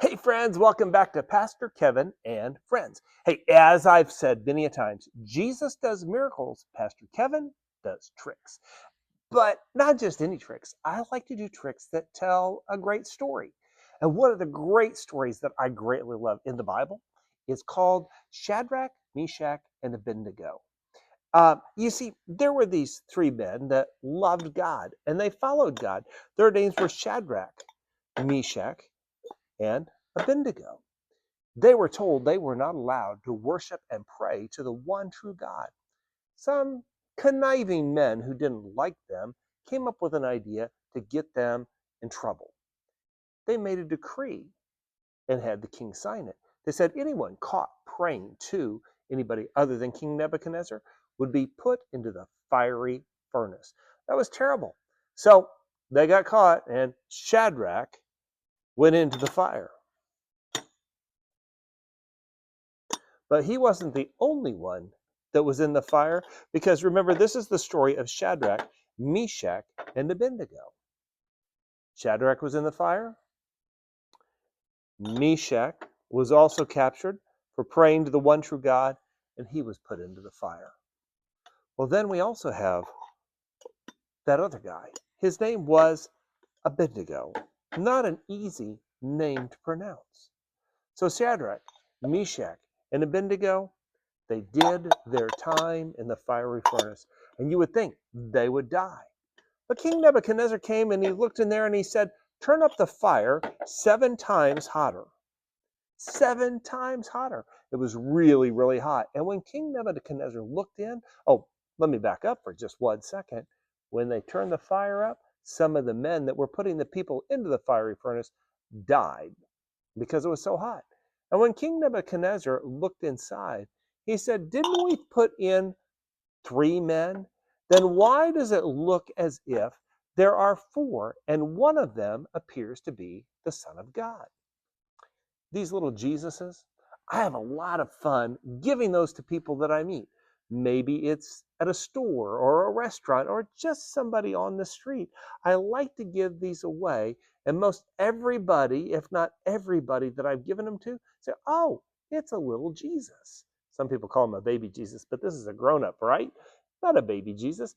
Hey, friends, welcome back to Pastor Kevin and Friends. Hey, as I've said many a times, Jesus does miracles, Pastor Kevin does tricks. But not just any tricks. I like to do tricks that tell a great story. And one of the great stories that I greatly love in the Bible is called Shadrach, Meshach, and Abednego. You see, there were these three men that loved God and they followed God. Their names were Shadrach, Meshach, and Abednego. They were told they were not allowed to worship and pray to the one true God. Some conniving men who didn't like them came up with an idea to get them in trouble. They made a decree and had the king sign it. They said anyone caught praying to anybody other than King Nebuchadnezzar would be put into the fiery furnace. That was terrible. So they got caught, and Shadrach went into the fire. But he wasn't the only one that was in the fire, because remember, this is the story of Shadrach, Meshach, and Abednego. Shadrach was in the fire. Meshach was also captured for praying to the one true God, and he was put into the fire. Well, then we also have that other guy. His name was Abednego. Not an easy name to pronounce. So Shadrach, Meshach, and Abednego, they did their time in the fiery furnace, and you would think they would die. But King Nebuchadnezzar came and he looked in there and he said, "Turn up the fire 7 times hotter." 7 times hotter. It was really, really hot. And when King Nebuchadnezzar looked in, oh, let me back up for just 1 second. When they turned the fire up, some of the men that were putting the people into the fiery furnace died because it was so hot. And when King Nebuchadnezzar looked inside, he said, "Didn't we put in 3 men? Then why does it look as if there are 4 and one of them appears to be the Son of God?" These little Jesuses, I have a lot of fun giving those to people that I meet. Maybe it's at a store or a restaurant or just somebody on the street. I like to give these away, and most everybody, if not everybody that I've given them to, say, "Oh, it's a little Jesus." Some people call him a baby Jesus, but this is a grown up, right? Not a baby Jesus,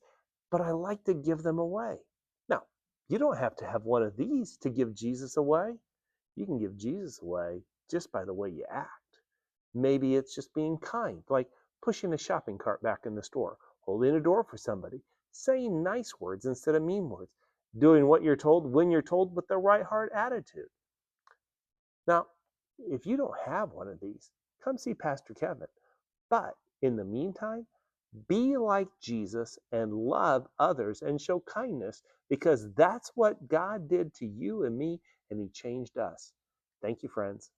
but I like to give them away. Now, you don't have to have one of these to give Jesus away. You can give Jesus away just by the way you act. Maybe it's just being kind, like pushing a shopping cart back in the store, holding a door for somebody, saying nice words instead of mean words, doing what you're told when you're told with the right heart attitude. Now, if you don't have one of these, come see Pastor Kevin. But in the meantime, be like Jesus and love others and show kindness, because that's what God did to you and me, and he changed us. Thank you, friends.